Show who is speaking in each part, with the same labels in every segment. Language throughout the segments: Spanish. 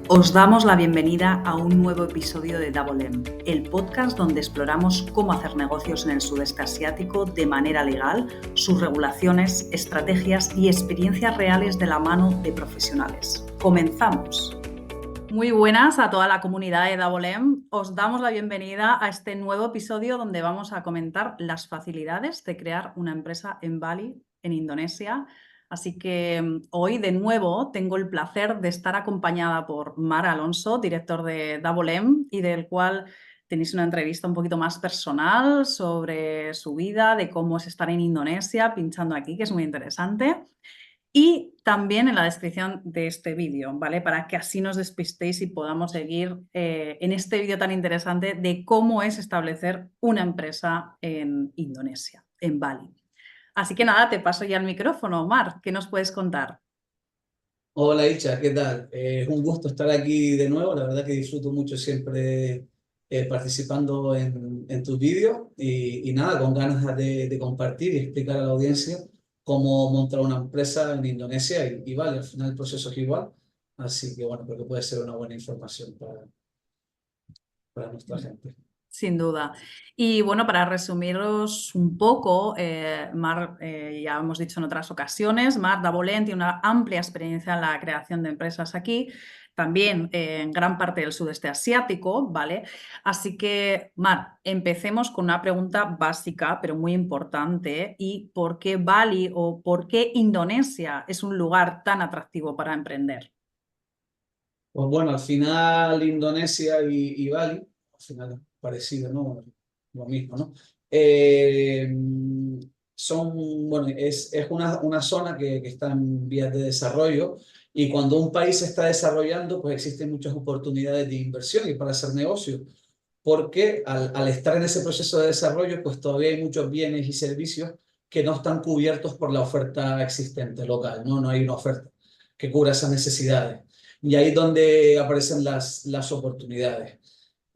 Speaker 1: Os damos la bienvenida a un nuevo episodio de Double M, el podcast donde exploramos cómo hacer negocios en el sudeste asiático de manera legal, sus regulaciones, estrategias y experiencias reales de la mano de profesionales. ¡Comenzamos! Muy buenas a toda la comunidad de Double M. Os damos la bienvenida a este nuevo episodio donde vamos a comentar las facilidades de crear una empresa en Bali, en Indonesia. Así que hoy de nuevo tengo el placer de estar acompañada por Mar Alonso, director de Double M, y del cual tenéis una entrevista un poquito más personal sobre su vida, de cómo es estar en Indonesia, pinchando aquí, que es muy interesante. Y también en la descripción de este vídeo, ¿vale? Para que así nos despistéis y podamos seguir en este vídeo tan interesante de cómo es establecer una empresa en Indonesia, en Bali. Así que nada, te paso ya el micrófono, Omar. ¿Qué nos puedes contar?
Speaker 2: Hola Icha, ¿qué tal? Es un gusto estar aquí de nuevo. La verdad que disfruto mucho siempre participando en tus vídeos y nada, con ganas de compartir y explicar a la audiencia cómo montar una empresa en Indonesia y vale, al final el proceso es igual. Así que bueno, creo que puede ser una buena información para nuestra gente.
Speaker 1: Sin duda. Y bueno, para resumiros un poco, Mar, ya hemos dicho en otras ocasiones, Mar Dabolén tiene una amplia experiencia en la creación de empresas aquí, también en gran parte del sudeste asiático, ¿vale? Así que, Mar, empecemos con una pregunta básica, pero muy importante, y ¿por qué Bali o por qué Indonesia es un lugar tan atractivo para emprender?
Speaker 2: Pues bueno, al final Indonesia y Bali, al final es parecido, ¿no? Lo mismo, ¿no? Eh, bueno, es una zona que está en vías de desarrollo y cuando un país se está desarrollando, pues existen muchas oportunidades de inversión y para hacer negocio, porque al estar en ese proceso de desarrollo, pues todavía hay muchos bienes y servicios que no están cubiertos por la oferta existente local, ¿no? No hay una oferta que cubra esas necesidades. Y ahí es donde aparecen las oportunidades.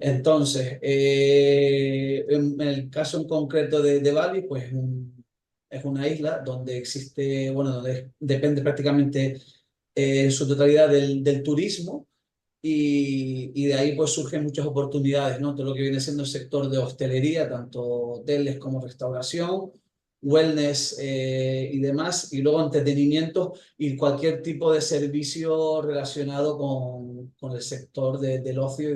Speaker 2: Entonces, en el caso en concreto de Bali, pues es una isla donde existe, bueno, donde depende prácticamente en su totalidad del turismo y de ahí pues surgen muchas oportunidades, ¿no? Todo lo que viene siendo el sector de hostelería, tanto hoteles como restauración, wellness y demás, y luego entretenimiento y cualquier tipo de servicio relacionado con el sector del ocio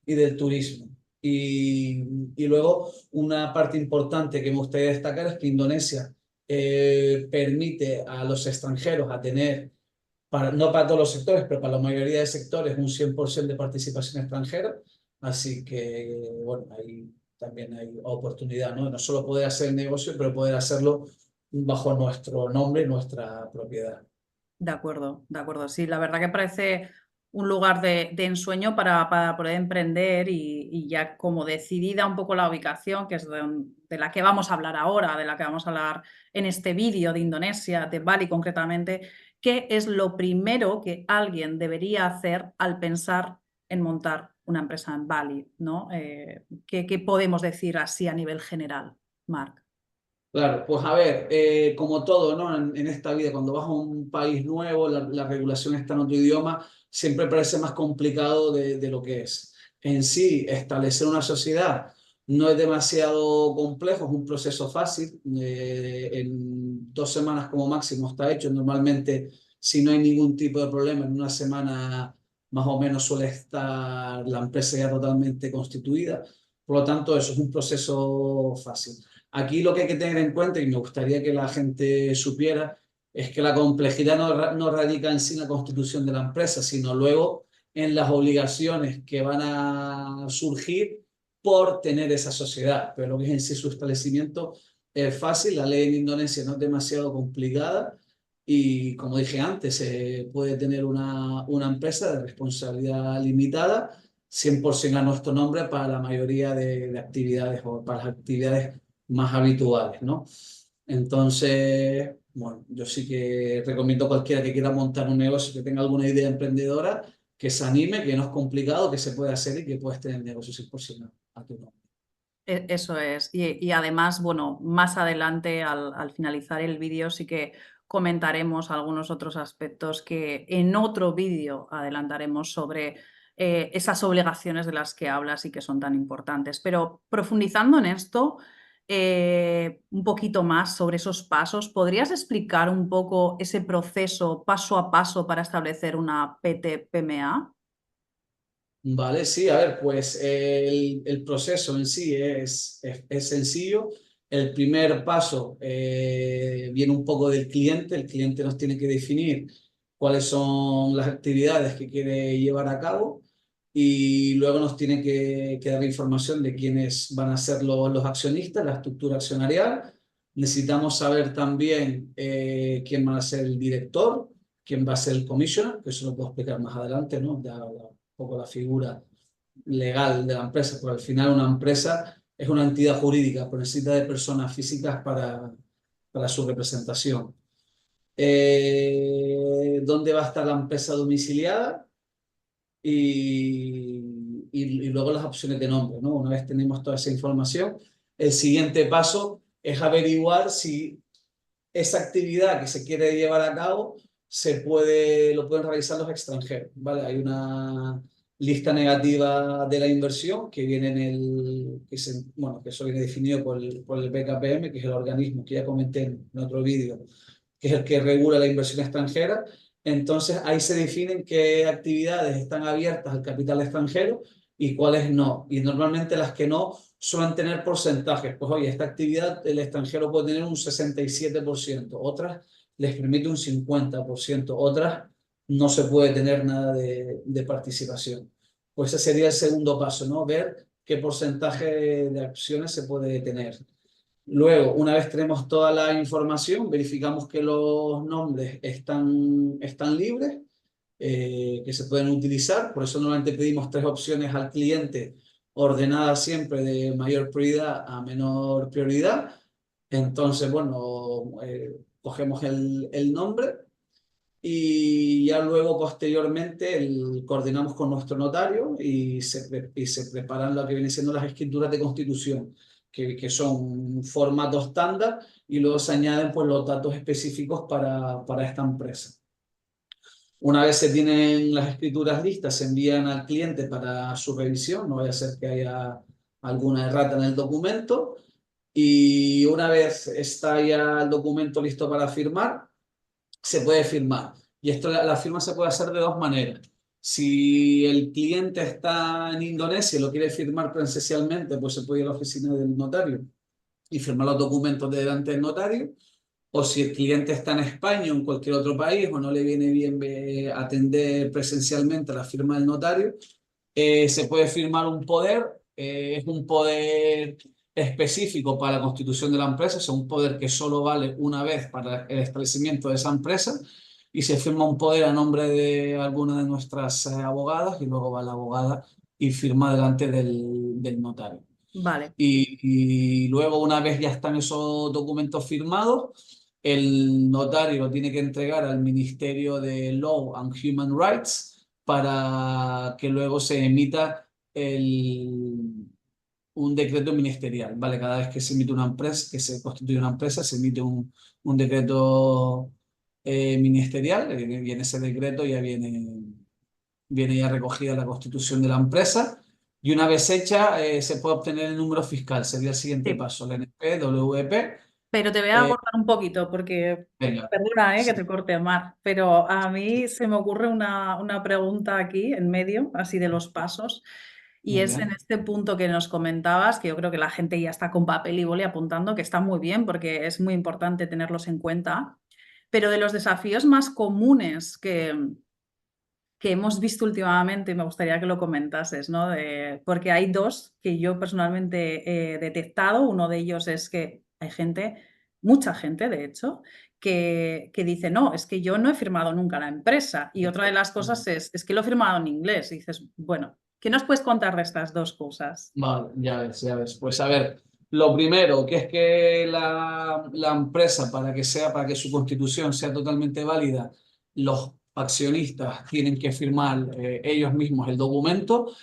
Speaker 2: y del turismo. Y luego una parte importante que me gustaría destacar es que Indonesia permite a los extranjeros a tener no para todos los sectores, pero para la mayoría de sectores, un 100% de participación extranjera. Así que, bueno, ahí también hay oportunidad, ¿no? No solo poder hacer negocio, pero poder hacerlo bajo nuestro nombre y nuestra propiedad.
Speaker 1: De acuerdo, de acuerdo. Sí, la verdad que parece un lugar de ensueño para poder emprender y ya como decidida un poco la ubicación, que es de la que vamos a hablar ahora, de la que vamos a hablar en este vídeo de Indonesia, de Bali concretamente, ¿qué es lo primero que alguien debería hacer al pensar en montar una empresa en Bali, ¿no? ¿Qué podemos decir así a nivel general, Marc?
Speaker 2: Claro, pues a ver, como todo, ¿no? En esta vida, cuando vas a un país nuevo, la regulación está en otro idioma, siempre parece más complicado de lo que es. En sí, establecer una sociedad no es demasiado complejo, es un proceso fácil. En 2 semanas como máximo está hecho. Normalmente, si no hay ningún tipo de problema, en una semana más o menos suele estar la empresa ya totalmente constituida. Por lo tanto, eso es un proceso fácil. Aquí lo que hay que tener en cuenta, y me gustaría que la gente supiera, es que la complejidad no radica en sí en la constitución de la empresa, sino luego en las obligaciones que van a surgir por tener esa sociedad. Pero lo que es en sí su establecimiento es fácil, la ley en Indonesia no es demasiado complicada y como dije antes, se puede tener una empresa de responsabilidad limitada 100% a nuestro nombre para la mayoría de actividades o para las actividades más habituales, ¿no? Entonces, bueno, yo sí que recomiendo a cualquiera que quiera montar un negocio, que tenga alguna idea emprendedora, que se anime, que no es complicado, que se puede hacer y que puedes tener negocio 100% a tu nombre.
Speaker 1: Eso es. Y además, bueno, más adelante, al finalizar el vídeo, sí que comentaremos algunos otros aspectos que en otro vídeo adelantaremos sobre esas obligaciones de las que hablas y que son tan importantes. Pero profundizando en esto, un poquito más sobre esos pasos, ¿podrías explicar un poco ese proceso paso a paso para establecer una PT-PMA?
Speaker 2: Vale, sí, a ver, pues el proceso en sí es sencillo. El primer paso viene un poco del cliente. El cliente nos tiene que definir cuáles son las actividades que quiere llevar a cabo y luego nos tiene que dar información de quiénes van a ser los accionistas, la estructura accionarial. Necesitamos saber también quién va a ser el director, quién va a ser el commissioner, que eso lo puedo explicar más adelante, ¿no? Poco la figura legal de la empresa, porque al final una empresa es una entidad jurídica, pero necesita de personas físicas para su representación. ¿Dónde va a estar la empresa domiciliada? Y luego las opciones de nombre, ¿no? Una vez tenemos toda esa información, el siguiente paso es averiguar si esa actividad que se quiere llevar a cabo lo pueden realizar los extranjeros, ¿vale? Hay una lista negativa de la inversión que viene bueno, que eso viene definido por el BKPM, que es el organismo que ya comenté en otro vídeo, que es el que regula la inversión extranjera. Entonces ahí se definen qué actividades están abiertas al capital extranjero y cuáles no. Y normalmente las que no suelen tener porcentajes. Pues oye, esta actividad el extranjero puede tener un 67%, otras les permite un 50%, otras no se puede tener nada de participación. Pues ese sería el segundo paso, ¿no? Ver qué porcentaje de acciones se puede tener. Luego, una vez tenemos toda la información, verificamos que los nombres están libres, que se pueden utilizar. Por eso normalmente pedimos 3 opciones al cliente, ordenadas siempre de mayor prioridad a menor prioridad. Entonces, bueno, cogemos el nombre y ya luego posteriormente coordinamos con nuestro notario y se preparan lo que vienen siendo las escrituras de constitución, que son formato estándar y luego se añaden pues, los datos específicos para esta empresa. Una vez se tienen las escrituras listas, se envían al cliente para su revisión, no vaya a ser que haya alguna errata en el documento, y una vez está ya el documento listo para firmar, se puede firmar. Y esto, la firma se puede hacer de 2 maneras. Si el cliente está en Indonesia y lo quiere firmar presencialmente, pues se puede ir a la oficina del notario y firmar los documentos delante del notario. O si el cliente está en España o en cualquier otro país o no le viene bien atender presencialmente la firma del notario, se puede firmar un poder. Es un poder específico para la constitución de la empresa, es un poder que solo vale una vez para el establecimiento de esa empresa y se firma un poder a nombre de alguna de nuestras abogadas y luego va la abogada y firma delante del notario.
Speaker 1: Vale.
Speaker 2: Y luego, una vez ya están esos documentos firmados, el notario lo tiene que entregar al Ministerio de Law and Human Rights para que luego se emita un decreto ministerial, ¿vale? Cada vez que se emite una empresa, que se constituye una empresa, se emite un decreto ministerial y en ese decreto ya viene ya recogida la constitución de la empresa. Y una vez hecha, se puede obtener el número fiscal. Sería el siguiente
Speaker 1: Sí.
Speaker 2: paso, el NP, WP.
Speaker 1: Pero te voy a cortar un poquito porque,
Speaker 2: Venga.
Speaker 1: perdona, que
Speaker 2: Sí.
Speaker 1: te corte, Mar, pero a mí se me ocurre una pregunta aquí en medio, así de los pasos, y
Speaker 2: Muy
Speaker 1: es en
Speaker 2: bien.
Speaker 1: este punto que nos comentabas, que yo creo que la gente ya está con papel y boli apuntando, que está muy bien porque es muy importante tenerlos en cuenta, pero de los desafíos más comunes que hemos visto últimamente, y me gustaría que lo comentases, ¿no? Porque hay dos que yo personalmente he detectado. Uno de ellos es que hay gente, mucha gente de hecho, que dice, no, es que yo no he firmado nunca la empresa. Y otra de las cosas es que lo he firmado en inglés. Y dices, bueno, ¿qué nos puedes contar de estas dos cosas?
Speaker 2: Vale, ya ves, ya ves. Pues a ver, lo primero, que es que la empresa, para que su constitución sea totalmente válida, los accionistas tienen que firmar ellos mismos el documento.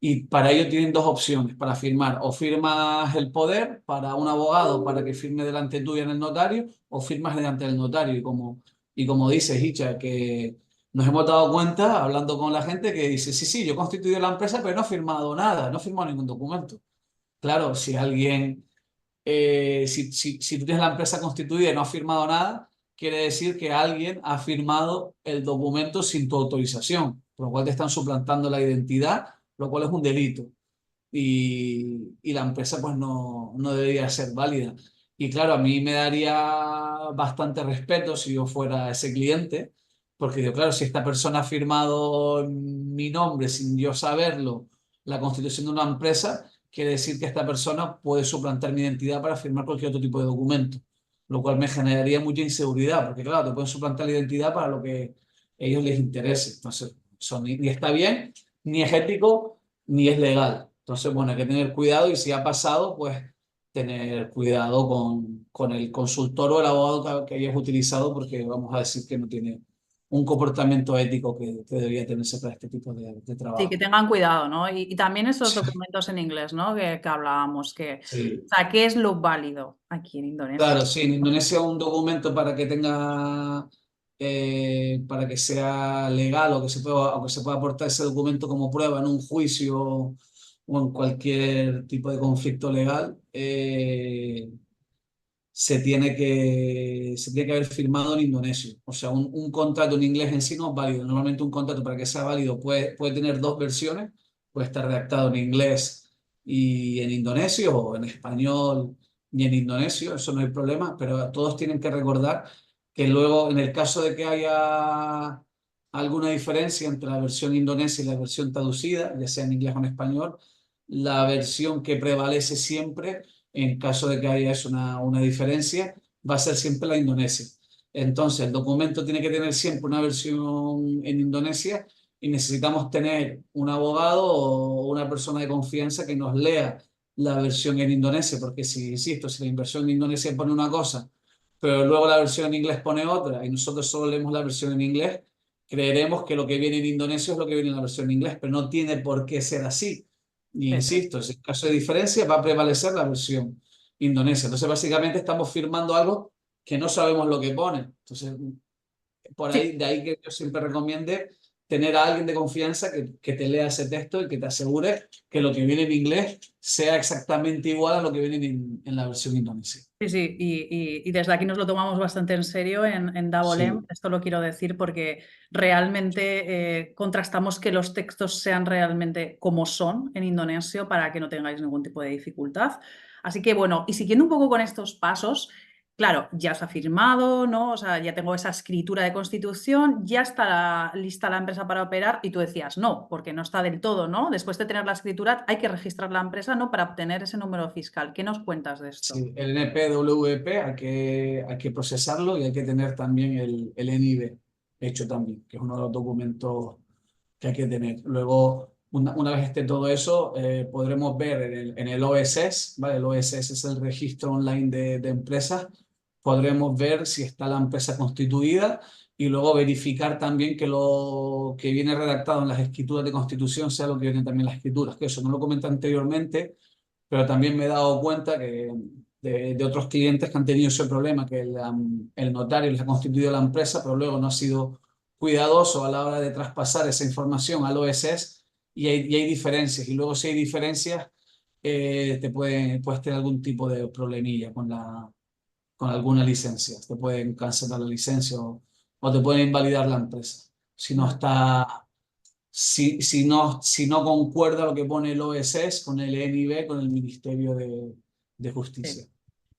Speaker 2: Y para ello tienen dos opciones para firmar. O firmas el poder para un abogado para que firme delante tuyo en el notario, o firmas delante del notario. Y como dice Hicha, que nos hemos dado cuenta, hablando con la gente, que dice, sí, sí, yo he constituido la empresa, pero no he firmado nada, no he firmado ningún documento. Claro, si alguien, si tú tienes la empresa constituida y no has firmado nada, quiere decir que alguien ha firmado el documento sin tu autorización, por lo cual te están suplantando la identidad, lo cual es un delito. Y la empresa pues no debería ser válida. Y claro, a mí me daría bastante respeto si yo fuera ese cliente, porque digo, claro, si esta persona ha firmado mi nombre sin yo saberlo, la constitución de una empresa, quiere decir que esta persona puede suplantar mi identidad para firmar cualquier otro tipo de documento, lo cual me generaría mucha inseguridad, porque claro, te pueden suplantar la identidad para lo que a ellos les interese. Entonces, eso ni está bien, ni es ético, ni es legal. Entonces, bueno, hay que tener cuidado y si ha pasado, pues tener cuidado con el consultor o el abogado que hayas utilizado, porque vamos a decir que no tiene un comportamiento ético que debería tenerse para este tipo de
Speaker 1: Sí, que
Speaker 2: trabajo.
Speaker 1: tengan cuidado, ¿no? Y también esos documentos en inglés, ¿no? Que hablábamos, o
Speaker 2: Sí.
Speaker 1: sea, ¿qué es lo válido aquí en Indonesia?
Speaker 2: Claro, sí, en Indonesia un documento para que tenga, para que sea legal o que se pueda aportar ese documento como prueba en un juicio o en cualquier tipo de conflicto legal, se tiene que haber firmado en indonesio. O sea, un contrato en inglés en sí no es válido. Normalmente un contrato para que sea válido puede tener dos versiones. Puede estar redactado en inglés y en indonesio o en español y en indonesio. Eso no hay problema, pero todos tienen que recordar que luego, en el caso de que haya alguna diferencia entre la versión indonesia y la versión traducida, ya sea en inglés o en español, la versión que prevalece siempre en caso de que haya eso, una diferencia, va a ser siempre la Indonesia. Entonces, el documento tiene que tener siempre una versión en Indonesia y necesitamos tener un abogado o una persona de confianza que nos lea la versión en Indonesia, porque si, insisto, si la versión en Indonesia pone una cosa, pero luego la versión en inglés pone otra y nosotros solo leemos la versión en inglés, creeremos que lo que viene en indonesio es lo que viene en la versión en inglés, pero no tiene por qué ser así. Y
Speaker 1: Sí, sí.
Speaker 2: insisto, en caso de diferencia va a prevalecer la versión indonesia. Entonces, básicamente estamos firmando algo que no sabemos lo que pone. Entonces, por
Speaker 1: Sí,
Speaker 2: ahí, de ahí que yo siempre recomiende tener a alguien de confianza que te lea ese texto y que te asegure que lo que viene en inglés sea exactamente igual a lo que viene en la versión indonesia.
Speaker 1: sí, sí, y desde aquí nos lo tomamos bastante en serio en Double M.
Speaker 2: Sí,
Speaker 1: Esto lo quiero decir porque realmente contrastamos que los textos sean realmente como son en indonesio para que no tengáis ningún tipo de dificultad. Así que bueno, y siguiendo un poco con estos pasos, claro, ya os ha firmado, ¿no? O sea, ya tengo esa escritura de constitución, ya está lista la empresa para operar y tú decías, no, porque no está del todo, ¿no? Después de tener la escritura hay que registrar la empresa, ¿no? Para obtener ese número fiscal. ¿Qué nos cuentas de esto?
Speaker 2: sí. El NPWP hay que procesarlo y hay que tener también el NIB hecho también, que es uno de los documentos que hay que tener. Luego, una vez esté todo eso, podremos ver en el OSS, ¿vale? El OSS es el registro online de empresas. Podremos ver si está la empresa constituida y luego verificar también que lo que viene redactado en las escrituras de constitución sea lo que viene también en las escrituras, que eso no lo comenté anteriormente, pero también me he dado cuenta que de otros clientes que han tenido ese problema, que el notario les ha constituido la empresa, pero luego no ha sido cuidadoso a la hora de traspasar esa información al OSS y hay diferencias. Y luego si hay diferencias, puedes tener algún tipo de problemilla con alguna licencia. Te pueden cancelar la licencia o te pueden invalidar la empresa. Si no
Speaker 1: Vale.
Speaker 2: está, si no concuerda lo que pone el OSS con el NIB, con el Ministerio de
Speaker 1: Sí.
Speaker 2: Justicia.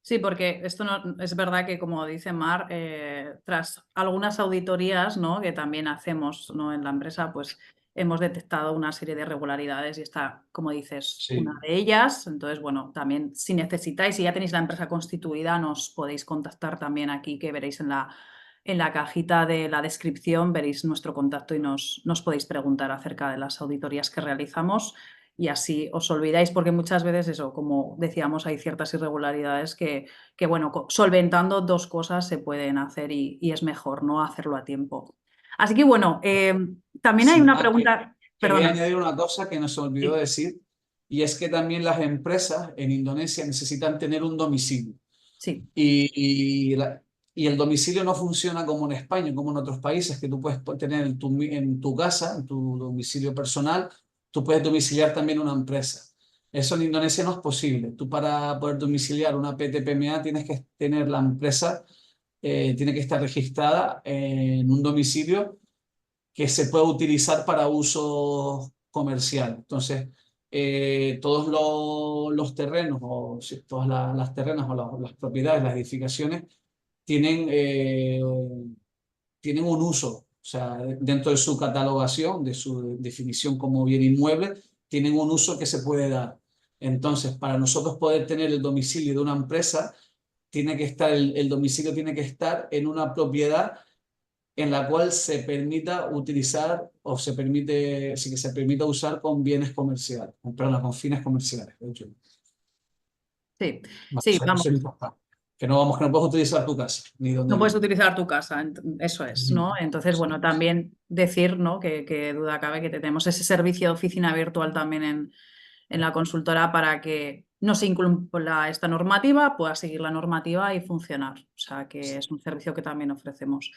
Speaker 1: Sí, porque esto no, es verdad que, como dice Mar, tras algunas auditorías, ¿no? Que también hacemos, ¿no? En la empresa, pues hemos detectado una serie de irregularidades y esta, como dices, una
Speaker 2: Sí.
Speaker 1: de ellas. Entonces, bueno, también si necesitáis, si ya tenéis la empresa constituida, nos podéis contactar también aquí, que veréis en la cajita de la descripción, veréis nuestro contacto y nos podéis preguntar acerca de las auditorías que realizamos y así os olvidáis, porque muchas veces eso, como decíamos, hay ciertas irregularidades que bueno, solventando dos cosas se pueden hacer y es mejor no hacerlo a tiempo. Así que bueno, también hay
Speaker 2: Sí.
Speaker 1: una pregunta.
Speaker 2: Quería
Speaker 1: Perdona.
Speaker 2: añadir una cosa que nos olvidó
Speaker 1: Sí,
Speaker 2: decir, y es que también las empresas en Indonesia necesitan tener un domicilio.
Speaker 1: sí,
Speaker 2: Y, y el domicilio no funciona como en España, como en otros países, que tú puedes tener en tu casa, en tu domicilio personal, tú puedes domiciliar también una empresa. Eso en Indonesia no es posible. Tú para poder domiciliar una PTPMA tienes que tener la empresa, tiene que estar registrada en un domicilio que se puede utilizar para uso comercial. Entonces, todos los terrenos, o sí, todas las terrenas o las propiedades, las edificaciones, tienen, tienen un uso. O sea, dentro de su catalogación, de su definición como bien inmueble, tienen un uso que se puede dar. Entonces, para nosotros poder tener el domicilio de una empresa, tiene que estar, el domicilio tiene que estar en una propiedad en la cual se permita utilizar o se permite, sí que se permita usar con bienes comerciales, perdón, con fines comerciales, de hecho.
Speaker 1: sí,
Speaker 2: Vale,
Speaker 1: sí, vamos.
Speaker 2: eso es importante. Que no, vamos, que no puedes utilizar tu casa, ni donde
Speaker 1: No puedes
Speaker 2: vives.
Speaker 1: utilizar tu casa, eso es, ¿no? Entonces, bueno, también decir, ¿no? Que duda cabe que tenemos ese servicio de oficina virtual también en la consultora para que no se incumpla esta normativa, pueda seguir la normativa y funcionar. O sea, que es un servicio que también ofrecemos.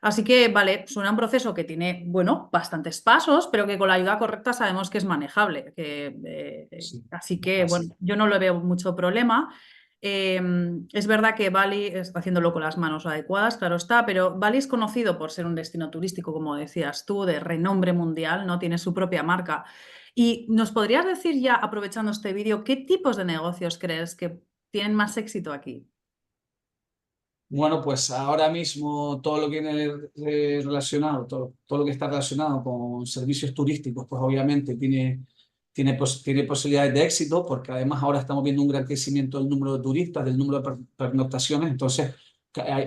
Speaker 1: Así que, vale, suena un proceso que tiene, bueno, bastantes pasos, pero que con la ayuda correcta sabemos que es manejable.
Speaker 2: Sí,
Speaker 1: Así que,
Speaker 2: fácil.
Speaker 1: bueno, yo no le veo mucho problema. Eh, es verdad que Bali está haciéndolo con las manos adecuadas, claro está, pero Bali es conocido por ser un destino turístico, como decías tú, de renombre mundial, ¿no? Tiene su propia marca. ¿Y nos podrías decir ya, aprovechando este vídeo, qué tipos de negocios crees que tienen más éxito aquí?
Speaker 2: Bueno, pues ahora mismo todo lo que viene relacionado, todo lo que está relacionado con servicios turísticos, pues obviamente tiene posibilidades de éxito, porque además ahora estamos viendo un gran crecimiento del número de turistas, del número de pernoctaciones, entonces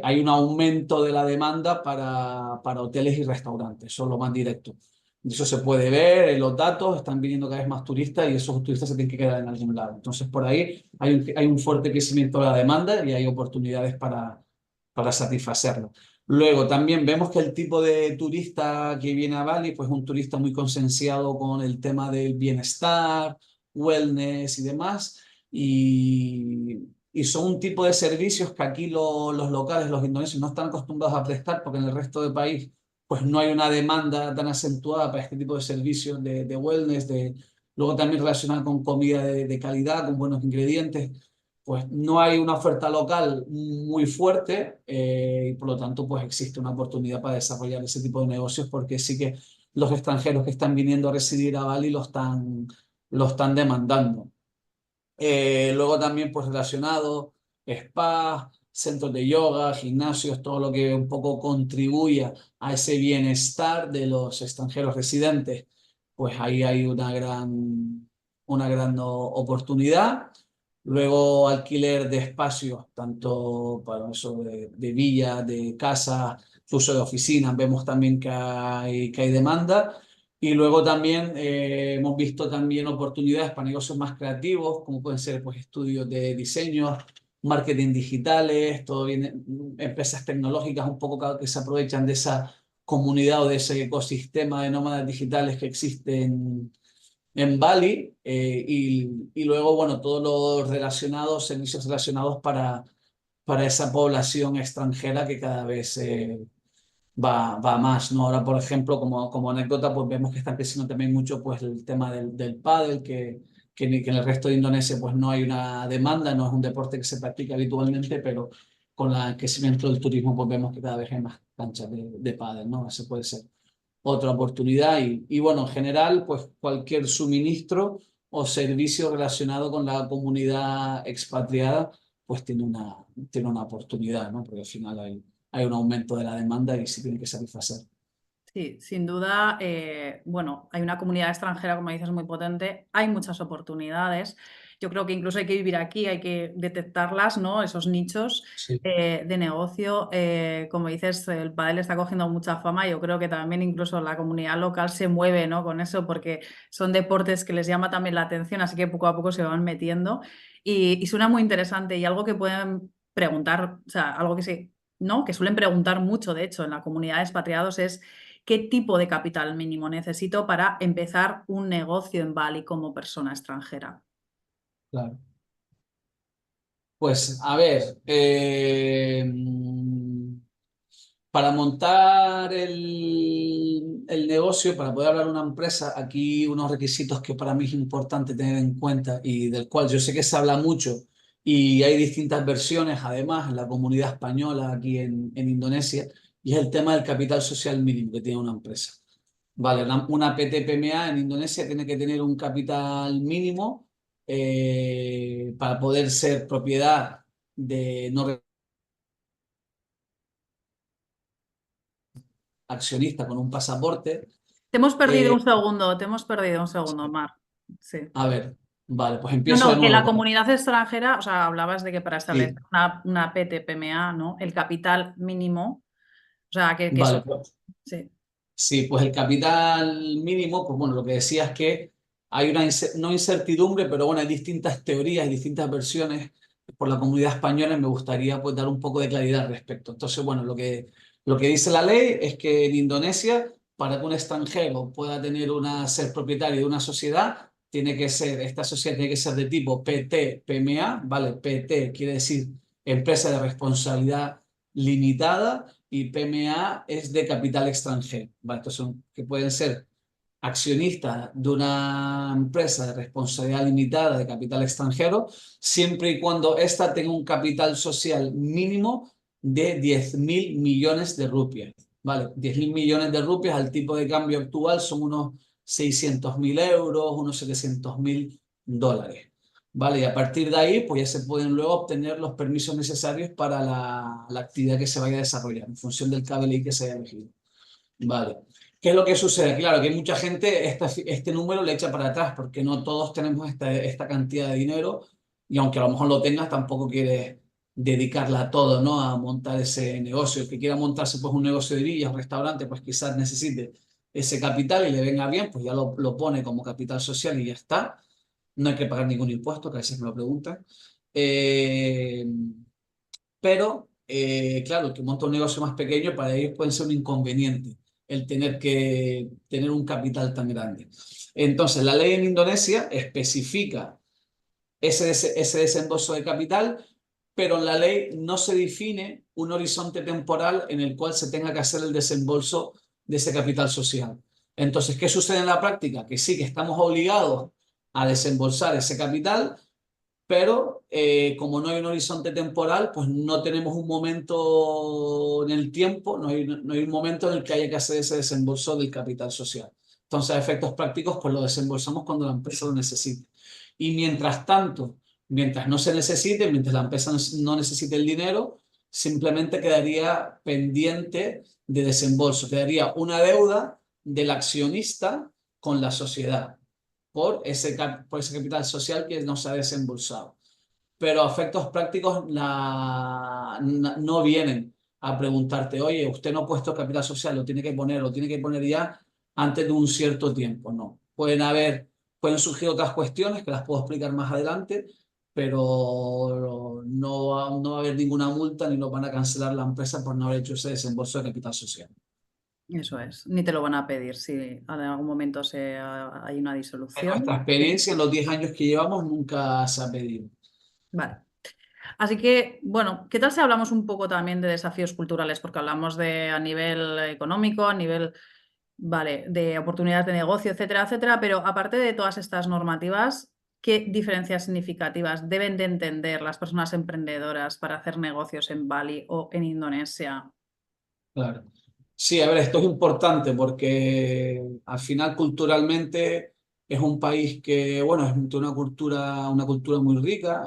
Speaker 2: hay un aumento de la demanda para hoteles y restaurantes, eso es lo más directo. Eso se puede ver en los datos, están viniendo cada vez más turistas y esos turistas se tienen que quedar en algún lado. Entonces, por ahí hay un fuerte crecimiento de la demanda y hay oportunidades para satisfacerlo. Luego también vemos que el tipo de turista que viene a Bali, pues un turista muy concienciado con el tema del bienestar, wellness y demás, y son un tipo de servicios que aquí los locales, los indonesios, no están acostumbrados a prestar porque en el resto del país pues no hay una demanda tan acentuada para este tipo de servicios de wellness, luego también relacionado con comida de calidad, con buenos ingredientes, pues no hay una oferta local muy fuerte, y por lo tanto pues existe una oportunidad para desarrollar ese tipo de negocios porque sí que los extranjeros que están viniendo a residir a Bali lo están demandando. Luego también pues relacionado, spas, centros de yoga, gimnasios, todo lo que un poco contribuya a ese bienestar de los extranjeros residentes, pues ahí hay una gran oportunidad. Luego alquiler de espacios, tanto para eso de villas, de casas, uso de oficinas, vemos también que hay demanda. Y luego también hemos visto también oportunidades para negocios más creativos, como pueden ser pues, estudios de diseño, marketing digitales, todo viene, empresas tecnológicas un poco que se aprovechan de esa comunidad o de ese ecosistema de nómadas digitales que existe en Bali, y luego, bueno, todos los relacionados, servicios relacionados para esa población extranjera que cada vez va más, ¿no? Ahora, por ejemplo, como anécdota, pues vemos que está creciendo también mucho pues, el tema del pádel, que en el resto de Indonesia pues, no hay una demanda, no es un deporte que se practica habitualmente, pero con el crecimiento del turismo pues, vemos que cada vez hay más canchas de pádel, ¿no? Ese puede ser otra oportunidad y bueno, en general, pues cualquier suministro o servicio relacionado con la comunidad expatriada, pues tiene una oportunidad, ¿no? Porque al final hay un aumento de la demanda y se tiene que satisfacer.
Speaker 1: Sí, sin duda, bueno, hay una comunidad extranjera, como dices, muy potente, hay muchas oportunidades. Yo creo que incluso hay que vivir aquí, hay que detectarlas, ¿no? Esos nichos
Speaker 2: Sí,
Speaker 1: de negocio. Como dices, el pádel está cogiendo mucha fama. Yo creo que también incluso la comunidad local se mueve, ¿no? Con eso, porque son deportes que les llama también la atención, así que poco a poco se van metiendo. Y suena muy interesante y algo que pueden preguntar, o sea, algo que sí, ¿no? Que suelen preguntar mucho, de hecho, en la comunidad de expatriados es ¿Qué tipo de capital mínimo necesito para empezar un negocio en Bali como persona extranjera?
Speaker 2: Claro. Pues a ver, para montar el negocio, para poder hablar de una empresa, aquí unos requisitos que para mí es importante tener en cuenta y del cual yo sé que se habla mucho y hay distintas versiones además en la comunidad española aquí en Indonesia, y es el tema del capital social mínimo que tiene una empresa. Vale, una PTPMA en Indonesia tiene que tener un capital mínimo para poder ser propiedad de no accionista con un pasaporte. Eh,
Speaker 1: Te hemos perdido un segundo, Mar. Sí.
Speaker 2: a ver, vale, pues
Speaker 1: No,
Speaker 2: empiezo de
Speaker 1: no, que la
Speaker 2: nuevo.
Speaker 1: comunidad extranjera, o sea, hablabas de que para establecer
Speaker 2: Sí,
Speaker 1: una PTPMA, ¿no? El capital mínimo, o sea, que eso,
Speaker 2: vale, pues,
Speaker 1: sí.
Speaker 2: sí, pues el capital mínimo, pues bueno, lo que decía es que hay una no incertidumbre, pero bueno, hay distintas teorías y distintas versiones por la comunidad española y me gustaría pues dar un poco de claridad al respecto. Entonces, bueno, lo que dice la ley es que en Indonesia, para que un extranjero pueda ser propietario de una sociedad, esta sociedad tiene que ser de tipo PT, PMA, ¿vale? PT quiere decir empresa de responsabilidad limitada y PMA es de capital extranjero, ¿vale? Estos son que pueden ser accionistas de una empresa de responsabilidad limitada de capital extranjero, siempre y cuando ésta tenga un capital social mínimo de 10.000 millones de rupias. ¿Vale? 10.000 millones de rupias al tipo de cambio actual son unos 600.000 euros, unos 700.000 dólares. ¿Vale? Y a partir de ahí, pues ya se pueden luego obtener los permisos necesarios para la actividad que se vaya a desarrollar en función del KBLI que se haya elegido. Vale. ¿Qué es lo que sucede? Claro, que mucha gente este número le echa para atrás porque no todos tenemos esta cantidad de dinero y aunque a lo mejor lo tengas, tampoco quieres dedicarla a todo, ¿no? A montar ese negocio. El que quiera montarse pues un negocio de villas, un restaurante, pues quizás necesite ese capital y le venga bien, pues ya lo pone como capital social y ya está. No hay que pagar ningún impuesto, que a veces me lo preguntan. Eh, pero, claro, el que monta un negocio más pequeño, para ellos puede ser un inconveniente el tener que tener un capital tan grande. Entonces, la ley en Indonesia especifica ese desembolso de capital, pero en la ley no se define un horizonte temporal en el cual se tenga que hacer el desembolso de ese capital social. Entonces, ¿qué sucede en la práctica? Que sí que estamos obligados a desembolsar ese capital, pero como no hay un horizonte temporal, pues no tenemos un momento en el tiempo, no hay un momento en el que haya que hacer ese desembolso del capital social. Entonces, a efectos prácticos, pues lo desembolsamos cuando la empresa lo necesite. Y mientras tanto, mientras no se necesite, mientras la empresa no necesite el dinero, simplemente quedaría pendiente de desembolso, quedaría una deuda del accionista con la sociedad por ese capital social que no se ha desembolsado. Pero a efectos prácticos no vienen a preguntarte, oye, usted no ha puesto capital social, lo tiene que poner ya antes de un cierto tiempo. No. Pueden surgir otras cuestiones que las puedo explicar más adelante, pero no va a haber ninguna multa ni lo van a cancelar la empresa por no haber hecho ese desembolso de capital social.
Speaker 1: Eso es. Ni te lo van a pedir si en algún momento hay una
Speaker 2: En
Speaker 1: disolución.
Speaker 2: nuestra experiencia, en los 10 años que llevamos, nunca se ha pedido.
Speaker 1: Vale. Así que, bueno, ¿qué tal si hablamos un poco también de desafíos culturales? Porque hablamos de a nivel económico, a nivel, vale, de oportunidades de negocio, etcétera, etcétera, pero aparte de todas estas normativas, ¿qué diferencias significativas deben de entender las personas emprendedoras para hacer negocios en Bali o en Indonesia?
Speaker 2: Claro. Sí, a ver, esto es importante porque al final culturalmente es un país que, bueno, tiene una cultura muy rica,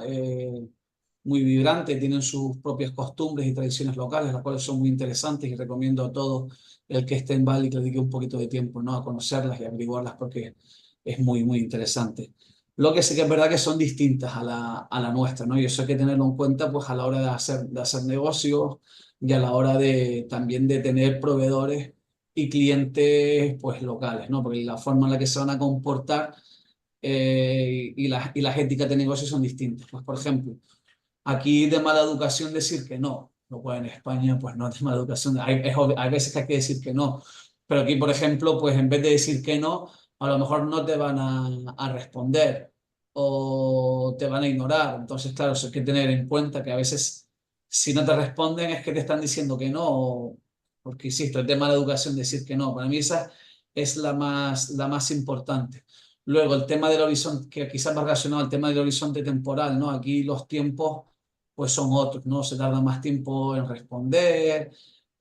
Speaker 2: muy vibrante, tienen sus propias costumbres y tradiciones locales, las cuales son muy interesantes y recomiendo a todo el que esté en Bali que dedique un poquito de tiempo, ¿no? A conocerlas y averiguarlas porque es muy, muy interesante. Lo que sí que es verdad que son distintas a la nuestra, ¿no? Y eso hay que tenerlo en cuenta pues a la hora de hacer negocios y a la hora también de tener proveedores y clientes pues locales, ¿no? Porque la forma en la que se van a comportar y las éticas de negocio son distintas. Pues, por ejemplo, aquí de mala educación decir que no, lo cual en España pues no es de mala educación. Hay veces que hay que decir que no. Pero aquí, por ejemplo, pues en vez de decir que no, a lo mejor no te van a responder o te van a ignorar. Entonces, claro, eso hay que tener en cuenta que a veces si no te responden es que te están diciendo que no, porque insisto, el tema de la educación, decir que no, para mí esa es la más importante. Luego, el tema del horizonte, que quizás va relacionado al tema del horizonte temporal, ¿no? Aquí los tiempos pues son otros, ¿no? Se tarda más tiempo en responder.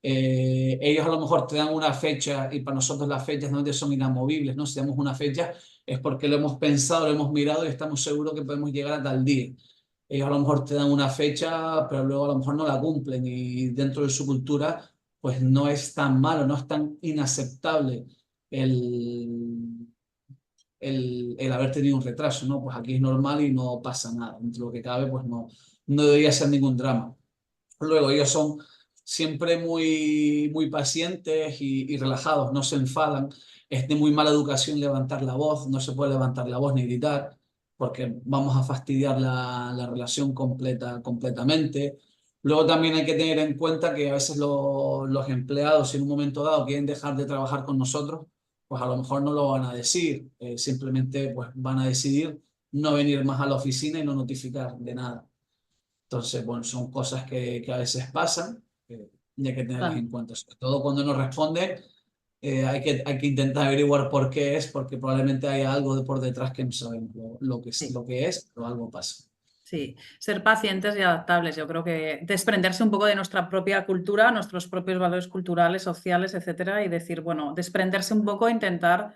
Speaker 2: Ellos a lo mejor te dan una fecha y para nosotros las fechas no son inamovibles, ¿no? Si damos una fecha es porque lo hemos pensado, lo hemos mirado y estamos seguros que podemos llegar a tal día. Ellos a lo mejor te dan una fecha, pero luego a lo mejor no la cumplen y dentro de su cultura pues no es tan malo, no es tan inaceptable el, el haber tenido un retraso, ¿no? Pues aquí es normal y no pasa nada. Dentro de lo que cabe, pues no debería ser ningún drama. Luego, ellos son siempre muy pacientes y relajados, no se enfadan. Es de muy mala educación levantar la voz, no se puede levantar la voz ni gritar, porque vamos a fastidiar la relación completamente. Luego también hay que tener en cuenta que a veces los empleados, si en un momento dado quieren dejar de trabajar con nosotros, pues a lo mejor no lo van a decir, simplemente pues van a decidir no venir más a la oficina y no notificar de nada. Entonces, bueno, son cosas que a veces pasan y hay que tenerlas en cuenta. Sobre todo cuando no responde, hay que intentar averiguar por qué es, porque probablemente hay algo de por detrás que no sabemos
Speaker 1: Sí.
Speaker 2: lo que es, pero algo pasa.
Speaker 1: Sí, ser pacientes y adaptables. Yo creo que desprenderse un poco de nuestra propia cultura, nuestros propios valores culturales, sociales, etcétera, y decir, bueno, desprenderse un poco, intentar,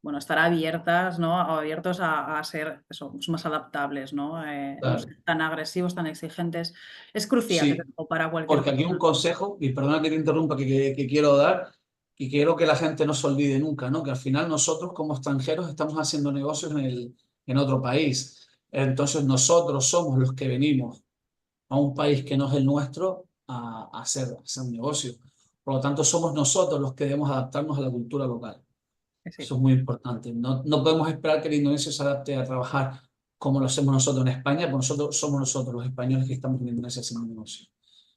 Speaker 1: bueno, estar abiertas, ¿no? O abiertos a ser eso, pues más adaptables, ¿no? No
Speaker 2: Claro.
Speaker 1: ser tan agresivos, tan exigentes. Es crucial, desde
Speaker 2: Sí,
Speaker 1: luego, para cualquier
Speaker 2: porque aquí un
Speaker 1: persona.
Speaker 2: consejo, y perdona que te interrumpa, que quiero dar, y quiero que la gente no se olvide nunca, ¿no? Que al final nosotros como extranjeros estamos haciendo negocios en otro país. Entonces nosotros somos los que venimos a un país que no es el nuestro a hacer un negocio. Por lo tanto, somos nosotros los que debemos adaptarnos a la cultura local.
Speaker 1: Sí.
Speaker 2: Eso es muy importante. No podemos esperar que el indonesio se adapte a trabajar como lo hacemos nosotros en España, porque nosotros somos nosotros los españoles que estamos en Indonesia haciendo negocio.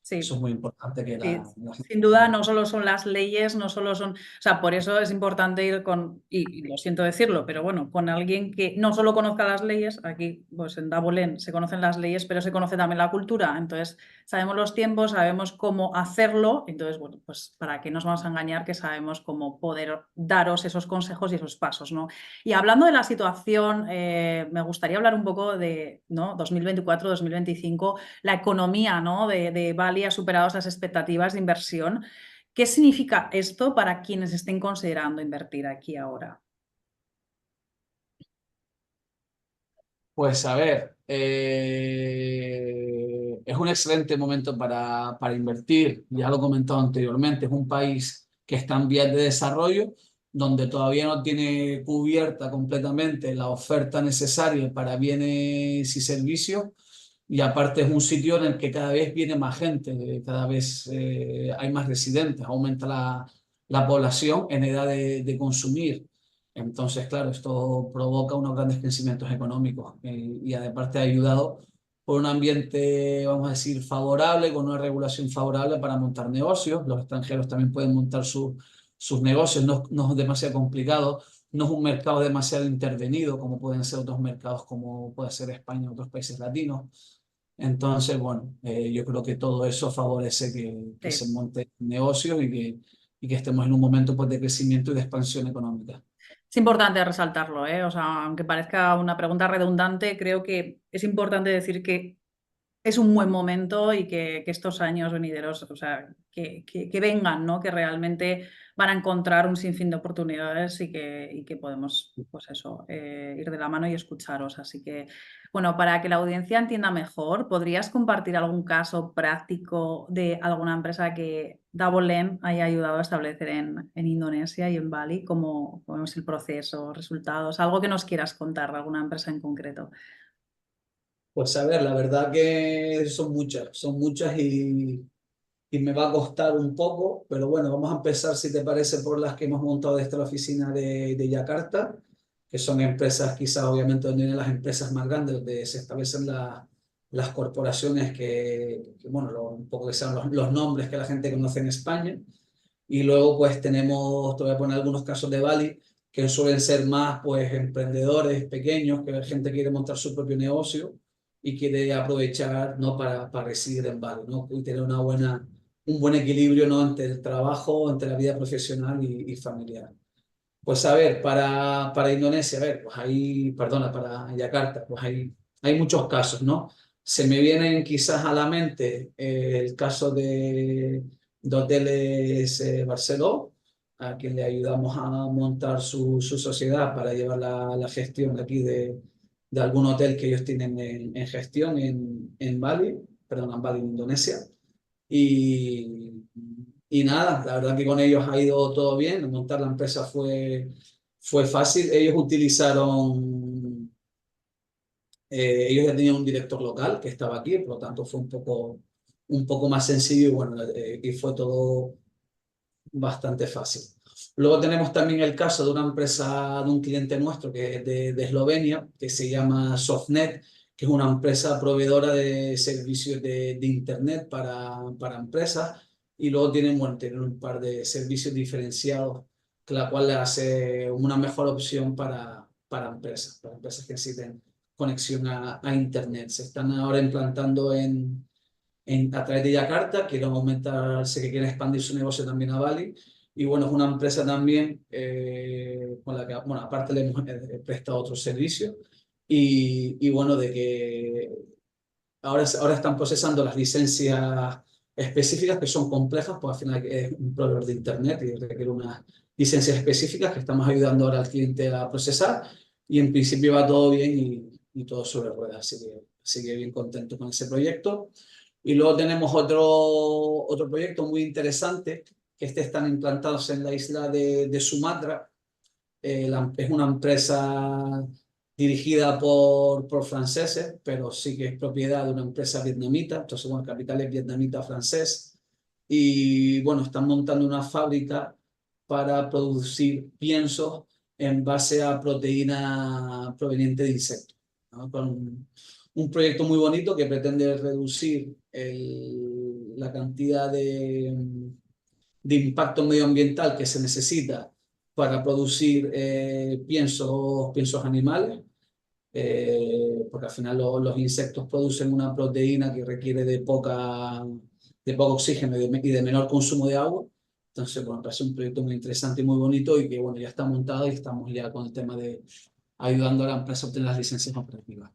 Speaker 2: Eso
Speaker 1: Sí.
Speaker 2: es muy importante que
Speaker 1: Sí,
Speaker 2: la gente
Speaker 1: sin duda no solo son las leyes, no solo son, o sea, por eso es importante ir con, y lo siento decirlo, pero bueno, con alguien que no solo conozca las leyes, aquí pues en Dabolén se conocen las leyes, pero se conoce también la cultura, entonces sabemos los tiempos, sabemos cómo hacerlo, entonces bueno, pues para qué nos vamos a engañar que sabemos cómo poder daros esos consejos y esos pasos, ¿no? Y hablando de la situación, me gustaría hablar un poco de, ¿no? 2024-2025, la economía, ¿no? de Bali ha superado esas expectativas de inversión. ¿Qué significa esto para quienes estén considerando invertir aquí ahora?
Speaker 2: Pues a ver, es un excelente momento para invertir. Ya lo he comentado anteriormente, es un país que está en vías de desarrollo, donde todavía no tiene cubierta completamente la oferta necesaria para bienes y servicios. Y aparte es un sitio en el que cada vez viene más gente, cada vez hay más residentes, aumenta la población en edad de consumir. Entonces, claro, esto provoca unos grandes crecimientos económicos y aparte ha ayudado por un ambiente, vamos a decir, favorable, con una regulación favorable para montar negocios. Los extranjeros también pueden montar sus negocios, no es demasiado complicado, no es un mercado demasiado intervenido como pueden ser otros mercados como puede ser España o otros países latinos. Entonces, bueno, yo creo que todo eso favorece que se
Speaker 1: Sí.
Speaker 2: monten negocios y que estemos en un momento pues, de crecimiento y de expansión económica.
Speaker 1: Es importante resaltarlo, ¿eh? O sea, aunque parezca una pregunta redundante, creo que es importante decir que es un buen momento y que estos años venideros, o sea, que vengan, ¿no? Que realmente van a encontrar un sinfín de oportunidades y que podemos, pues eso, ir de la mano y escucharos. Así que, bueno, para que la audiencia entienda mejor, ¿podrías compartir algún caso práctico de alguna empresa que Dabolem haya ayudado a establecer en Indonesia y en Bali? ¿Cómo es el proceso, resultados? Algo que nos quieras contar de alguna empresa en concreto.
Speaker 2: Pues a ver, la verdad que son muchas y me va a costar un poco, pero bueno, vamos a empezar, si te parece, por las que hemos montado desde la oficina de Yakarta, que son empresas quizás obviamente donde vienen las empresas más grandes, donde se establecen las corporaciones bueno, un poco que sean los nombres que la gente conoce en España. Y luego pues tenemos, te voy a poner algunos casos de Bali, que suelen ser más pues emprendedores pequeños, que la gente quiere montar su propio negocio y quiere aprovechar, ¿no? para residir en Bali, ¿no? Y tener un buen equilibrio, ¿no? Entre el trabajo, entre la vida profesional y familiar. Pues a ver, para Indonesia, a ver, pues hay, perdona, para Yakarta, pues hay muchos casos, ¿no? Se me vienen quizás a la mente el caso de Hoteles Barceló, a quien le ayudamos a montar su sociedad para llevar la gestión de aquí de algún hotel que ellos tienen en gestión en Bali, perdón, en Bali, en Indonesia. Y, y nada, la verdad que con ellos ha ido todo bien. Montar la empresa fue fácil. Ellos ya tenían un director local que estaba aquí, por lo tanto fue un poco más sencillo y bueno, y fue todo bastante fácil. Luego tenemos también el caso de una empresa, de un cliente nuestro que es de Eslovenia, que se llama Softnet, que es una empresa proveedora de servicios de Internet para empresas. Y luego tienen un par de servicios diferenciados, que la cual le hace una mejor opción para empresas que necesiten conexión a Internet. Se están ahora implantando a través de Yakarta, quieren aumentar, sé que quieren expandir su negocio también a Bali. Y bueno, es una empresa también con la que, bueno, aparte le hemos prestado otros servicios. Y bueno, de que ahora están procesando las licencias específicas que son complejas, pues al final es un proveedor de Internet y requiere unas licencias específicas que estamos ayudando ahora al cliente a procesar. Y en principio va todo bien y todo sobre ruedas, así que bien contento con ese proyecto. Y luego tenemos otro proyecto muy interesante, que están implantados en la isla de Sumatra. Es una empresa dirigida por franceses, pero sí que es propiedad de una empresa vietnamita. Entonces, bueno, el capital es vietnamita-francés. Y bueno, están montando una fábrica para producir piensos en base a proteína proveniente de insectos, ¿no? Con un proyecto muy bonito que pretende reducir la cantidad de impacto medioambiental que se necesita para producir piensos animales, porque al final los insectos producen una proteína que requiere de poco oxígeno y de menor consumo de agua. Entonces, bueno, parece un proyecto muy interesante y muy bonito y que, bueno, ya está montado y estamos ya con el tema de ayudando a la empresa a obtener las licencias operativas.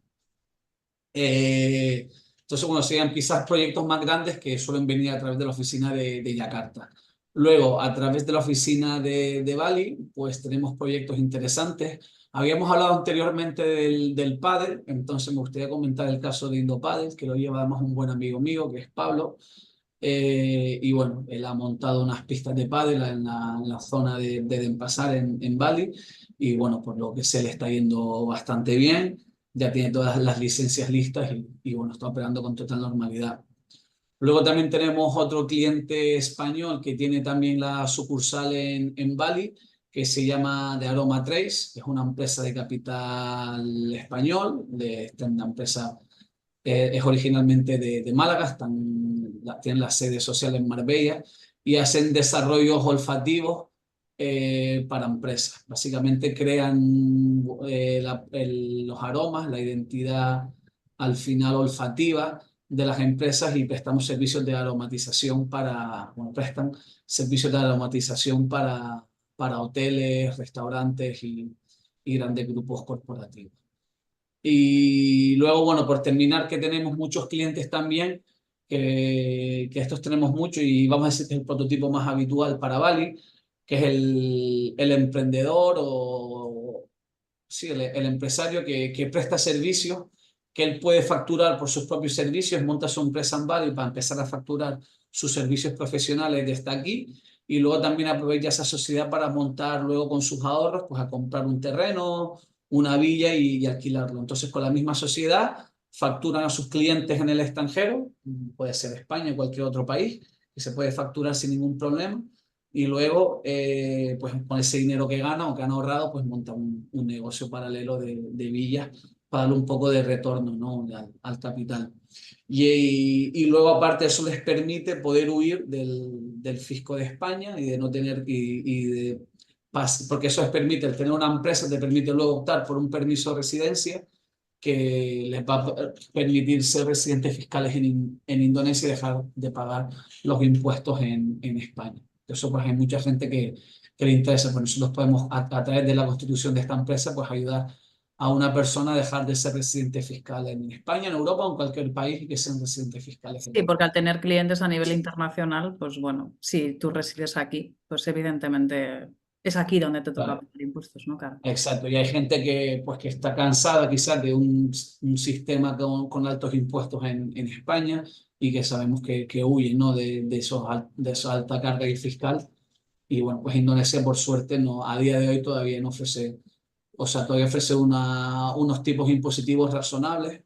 Speaker 2: Entonces, bueno, serían quizás proyectos más grandes que suelen venir a través de la oficina de Yakarta. Luego, a través de la oficina de Bali, pues tenemos proyectos interesantes. Habíamos hablado anteriormente del pádel, entonces me gustaría comentar el caso de Indopádel, que lo lleva además un buen amigo mío, que es Pablo. Y bueno, él ha montado unas pistas de pádel en la zona de Denpasar en Bali. Y bueno, por lo que sé, le está yendo bastante bien. Ya tiene todas las licencias listas y bueno, está operando con total normalidad. Luego también tenemos otro cliente español que tiene también la sucursal en Bali, que se llama The Aroma Trace, que es una empresa de capital español, una empresa es originalmente de Málaga, tienen la sede social en Marbella y hacen desarrollos olfativos para empresas. Básicamente crean los aromas, la identidad al final olfativa de las empresas y prestamos servicios de aromatización prestan servicios de aromatización para hoteles, restaurantes y grandes grupos corporativos. Y luego, bueno, por terminar, que tenemos muchos clientes también, que estos tenemos mucho y vamos a decir que es el prototipo más habitual para Bali, que es el emprendedor o sí, el empresario que presta servicios, que él puede facturar por sus propios servicios, monta su empresa en Bali para empezar a facturar sus servicios profesionales desde aquí y luego también aprovecha esa sociedad para montar luego con sus ahorros, pues a comprar un terreno, una villa y alquilarlo. Entonces, con la misma sociedad, facturan a sus clientes en el extranjero, puede ser España o cualquier otro país, que se puede facturar sin ningún problema. Y luego, pues con ese dinero que gana o que han ahorrado, pues monta un negocio paralelo de villas para darle un poco de retorno, ¿no? al capital. Y luego, aparte, eso les permite poder huir del fisco de España y de no tener, porque eso les permite, el tener una empresa te permite luego optar por un permiso de residencia que les va a permitir ser residentes fiscales en Indonesia y dejar de pagar los impuestos en España. Eso pues hay mucha gente que le interesa, pues nosotros podemos a través de la constitución de esta empresa pues ayudar a una persona a dejar de ser residente fiscal en España, en Europa o en cualquier país y que sean residentes fiscales en
Speaker 1: Sí,
Speaker 2: Europa.
Speaker 1: porque al tener clientes a nivel internacional, pues bueno, si tú resides aquí, pues evidentemente es aquí donde te toca
Speaker 2: Vale.
Speaker 1: pagar impuestos, ¿no? Claro.
Speaker 2: Exacto, y hay gente pues, que está cansada quizás de un sistema con altos impuestos en España y que sabemos que huyen, ¿no? de esa alta carga fiscal. Y bueno, pues Indonesia por suerte no, a día de hoy todavía no ofrece, o sea, todavía ofrece unos tipos impositivos razonables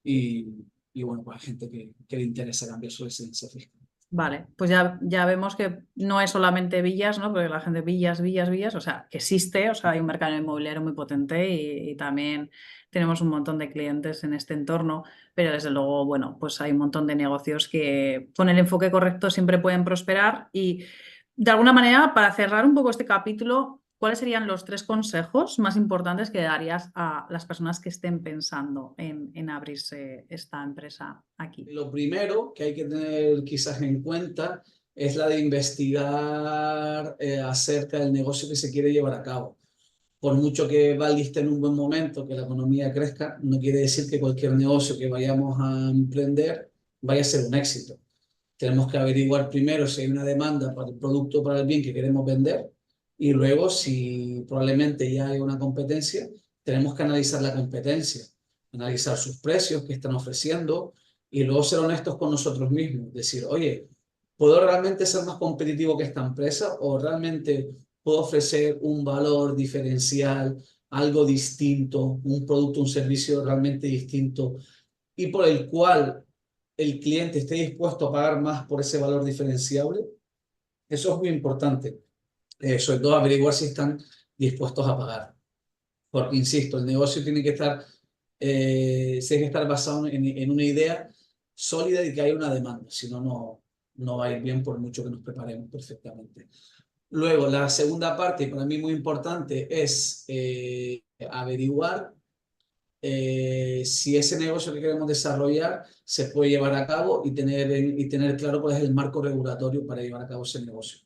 Speaker 2: y, y bueno, pues hay gente que le interesa cambiar su residencia fiscal.
Speaker 1: Vale, pues ya vemos que no es solamente villas, ¿no? Porque la gente villas, o sea, que existe, o sea, hay un mercado inmobiliario muy potente y también tenemos un montón de clientes en este entorno, pero desde luego, bueno, pues hay un montón de negocios que con el enfoque correcto siempre pueden prosperar y de alguna manera, para cerrar un poco este capítulo, ¿cuáles serían los 3 consejos más importantes que darías a las personas que estén pensando en abrirse esta empresa aquí?
Speaker 2: Lo primero que hay que tener quizás en cuenta es la de investigar acerca del negocio que se quiere llevar a cabo. Por mucho que Bali esté en un buen momento, que la economía crezca, no quiere decir que cualquier negocio que vayamos a emprender vaya a ser un éxito. Tenemos que averiguar primero si hay una demanda para el producto o para el bien que queremos vender y luego si probablemente ya hay una competencia, tenemos que analizar la competencia, analizar sus precios que están ofreciendo y luego ser honestos con nosotros mismos. Decir, oye, ¿puedo realmente ser más competitivo que esta empresa o realmente puedo ofrecer un valor diferencial, algo distinto, un producto, un servicio realmente distinto y por el cual el cliente esté dispuesto a pagar más por ese valor diferenciable? Eso es muy importante. Sobre todo averiguar si están dispuestos a pagar. Porque, insisto, el negocio tiene que estar basado en una idea sólida y que haya una demanda. Si no, no va a ir bien por mucho que nos preparemos perfectamente. Luego, la segunda parte, y para mí muy importante, es averiguar si ese negocio que queremos desarrollar se puede llevar a cabo y tener claro cuál es el marco regulatorio para llevar a cabo ese negocio.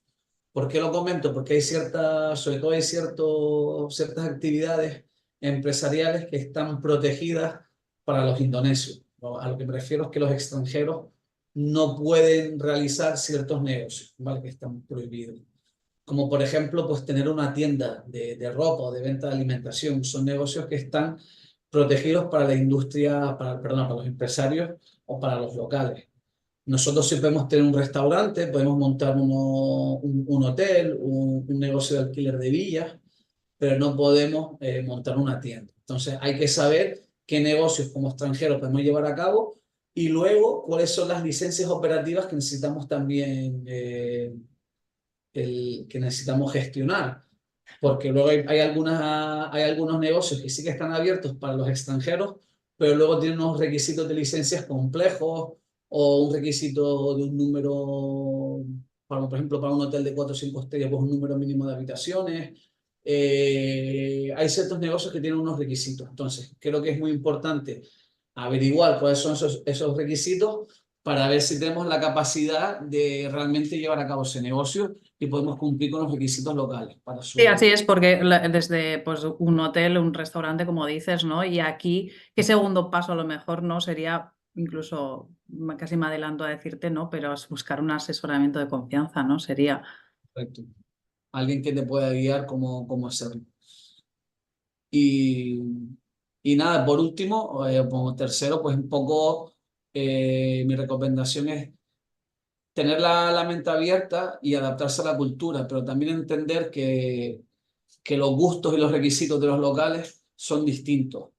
Speaker 2: ¿Por qué lo comento? Porque sobre todo hay ciertas actividades empresariales que están protegidas para los indonesios. A lo que me refiero es que los extranjeros no pueden realizar ciertos negocios, ¿vale? Que están prohibidos. Como por ejemplo, pues tener una tienda de ropa o de venta de alimentación. Son negocios que están protegidos para la industria, perdón, para los empresarios o para los locales. Nosotros sí podemos tener un restaurante, podemos montar un hotel, un negocio de alquiler de villas, pero no podemos montar una tienda. Entonces hay que saber qué negocios como extranjeros podemos llevar a cabo y luego cuáles son las licencias operativas que necesitamos también que necesitamos gestionar. Porque luego hay algunos negocios que sí que están abiertos para los extranjeros, pero luego tienen unos requisitos de licencias complejos o un requisito de un número, por ejemplo, para un hotel de 4 o 5 estrellas, pues un número mínimo de habitaciones. Hay ciertos negocios que tienen unos requisitos. Entonces, creo que es muy importante averiguar cuáles son esos requisitos para ver si tenemos la capacidad de realmente llevar a cabo ese negocio y podemos cumplir con los requisitos locales para
Speaker 1: Sí,
Speaker 2: su...
Speaker 1: así es, porque desde pues, un hotel, un restaurante, como dices, ¿no? Y aquí, ¿qué segundo paso a lo mejor no sería, incluso casi me adelanto a decirte, ¿no? Pero es buscar un asesoramiento de confianza, ¿no? Sería.
Speaker 2: Correcto. Alguien que te pueda guiar cómo hacerlo. Y, y nada, por último, como tercero, pues un poco mi recomendación es tener la mente abierta y adaptarse a la cultura, pero también entender que los gustos y los requisitos de los locales son distintos.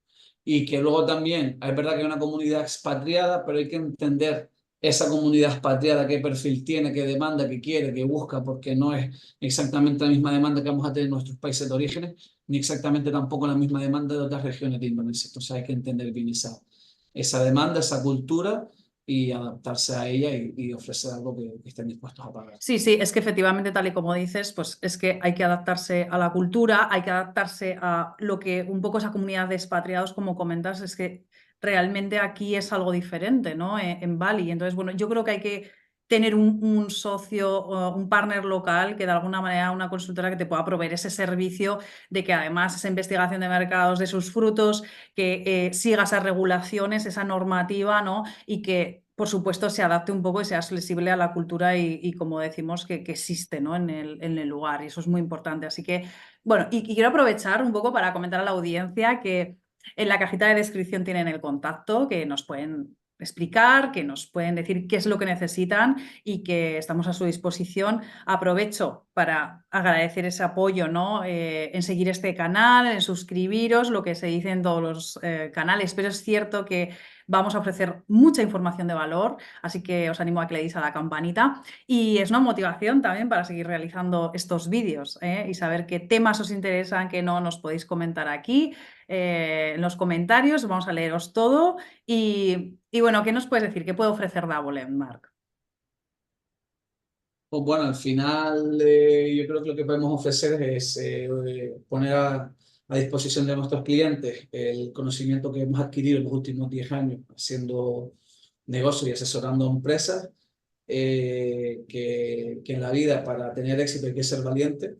Speaker 2: Y que luego también, es verdad que hay una comunidad expatriada, pero hay que entender esa comunidad expatriada, qué perfil tiene, qué demanda, qué quiere, qué busca, porque no es exactamente la misma demanda que vamos a tener en nuestros países de origen, ni exactamente tampoco la misma demanda de otras regiones de Indonesia. Entonces hay que entender bien esa demanda, esa cultura y adaptarse a ella y ofrecer algo que estén dispuestos a pagar.
Speaker 1: Sí, sí, es que efectivamente, tal y como dices, pues es que hay que adaptarse a la cultura, hay que adaptarse a lo que un poco esa comunidad de expatriados, como comentas, es que realmente aquí es algo diferente, ¿no? En Bali. Entonces, bueno, yo creo que hay que tener un socio o un partner local que de alguna manera, una consultora que te pueda proveer ese servicio de que además esa investigación de mercados, de sus frutos, que siga esas regulaciones, esa normativa, ¿no? Y que por supuesto, se adapte un poco y sea flexible a la cultura y como decimos, que existe, ¿no? en el lugar. Y eso es muy importante. Así que, bueno, y quiero aprovechar un poco para comentar a la audiencia que en la cajita de descripción tienen el contacto, que nos pueden explicar, que nos pueden decir qué es lo que necesitan y que estamos a su disposición. Aprovecho para agradecer ese apoyo, ¿no? En seguir este canal, en suscribiros, lo que se dice en todos los canales, pero es cierto que vamos a ofrecer mucha información de valor, así que os animo a que le deis a la campanita y es una motivación también para seguir realizando estos vídeos y saber qué temas os interesan, qué no, nos podéis comentar aquí en los comentarios, vamos a leeros todo y bueno, ¿qué nos puedes decir? ¿Qué puede ofrecer Davolem, Marc?
Speaker 2: Pues bueno, al final yo creo que lo que podemos ofrecer es poner a disposición de nuestros clientes el conocimiento que hemos adquirido en los últimos 10 años haciendo negocios y asesorando a empresas, que en la vida para tener éxito hay que ser valiente,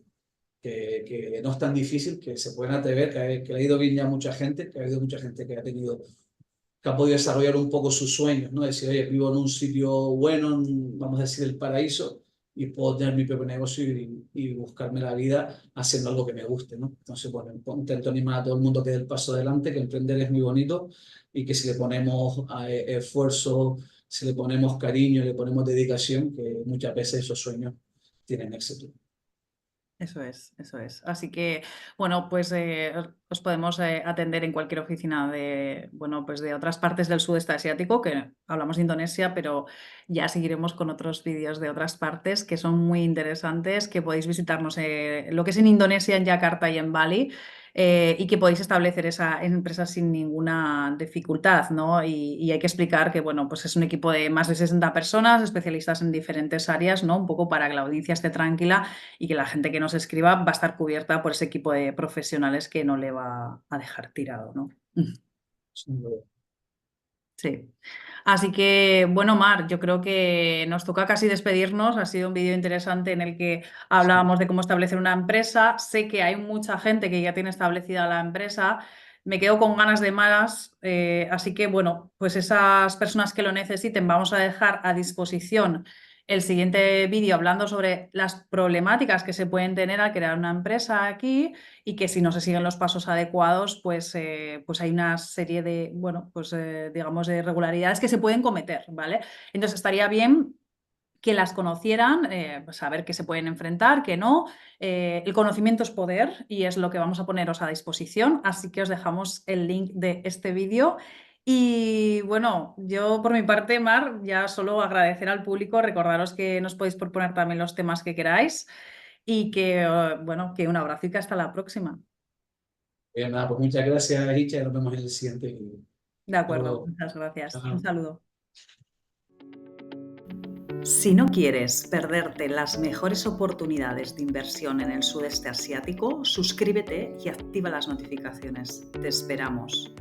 Speaker 2: que no es tan difícil, que se pueden atrever, que le ha ido bien ya a mucha gente, que ha habido mucha gente que ha podido desarrollar un poco sus sueños, ¿no? Decir, oye, vivo en un sitio bueno, vamos a decir, el paraíso, y puedo tener mi propio negocio y buscarme la vida haciendo algo que me guste, ¿no? Entonces, bueno, intento animar a todo el mundo que dé el paso adelante, que emprender es muy bonito y que si le ponemos esfuerzo, si le ponemos cariño, le ponemos dedicación, que muchas veces esos sueños tienen éxito.
Speaker 1: Eso es, eso es. Así que, bueno, pues os podemos atender en cualquier oficina de, bueno, pues de otras partes del sudeste asiático, que hablamos de Indonesia, pero ya seguiremos con otros vídeos de otras partes que son muy interesantes, que podéis visitarnos lo que es en Indonesia, en Yakarta y en Bali. Y que podéis establecer esa empresa sin ninguna dificultad, ¿no? Y hay que explicar que, bueno, pues es un equipo de más de 60 personas, especialistas en diferentes áreas, ¿no? Un poco para que la audiencia esté tranquila y que la gente que nos escriba va a estar cubierta por ese equipo de profesionales que no le va a dejar tirado, ¿no? Sí. Así que, bueno, Mar, yo creo que nos toca casi despedirnos. Ha sido un vídeo interesante en el que hablábamos de cómo establecer una empresa. Sé que hay mucha gente que ya tiene establecida la empresa. Me quedo con ganas de más. Así que, bueno, pues esas personas que lo necesiten, vamos a dejar a disposición el siguiente vídeo hablando sobre las problemáticas que se pueden tener al crear una empresa aquí y que si no se siguen los pasos adecuados, pues hay una serie de, bueno, pues digamos de irregularidades que se pueden cometer, ¿vale? Entonces estaría bien que las conocieran, pues saber qué se pueden enfrentar, qué no. El conocimiento es poder y es lo que vamos a poneros a disposición, así que os dejamos el link de este vídeo. Y bueno, yo por mi parte, Mar, ya solo agradecer al público, recordaros que nos podéis proponer también los temas que queráis y que, bueno, que un abrazo y que hasta la próxima.
Speaker 2: Bien, nada, pues muchas gracias, Icha, nos vemos en el siguiente video.
Speaker 1: De
Speaker 2: Hasta
Speaker 1: acuerdo,
Speaker 2: luego.
Speaker 1: muchas gracias. Un
Speaker 2: Chao.
Speaker 1: saludo.
Speaker 3: Si no quieres perderte las mejores oportunidades de inversión en el sudeste asiático, suscríbete y activa las notificaciones. Te esperamos.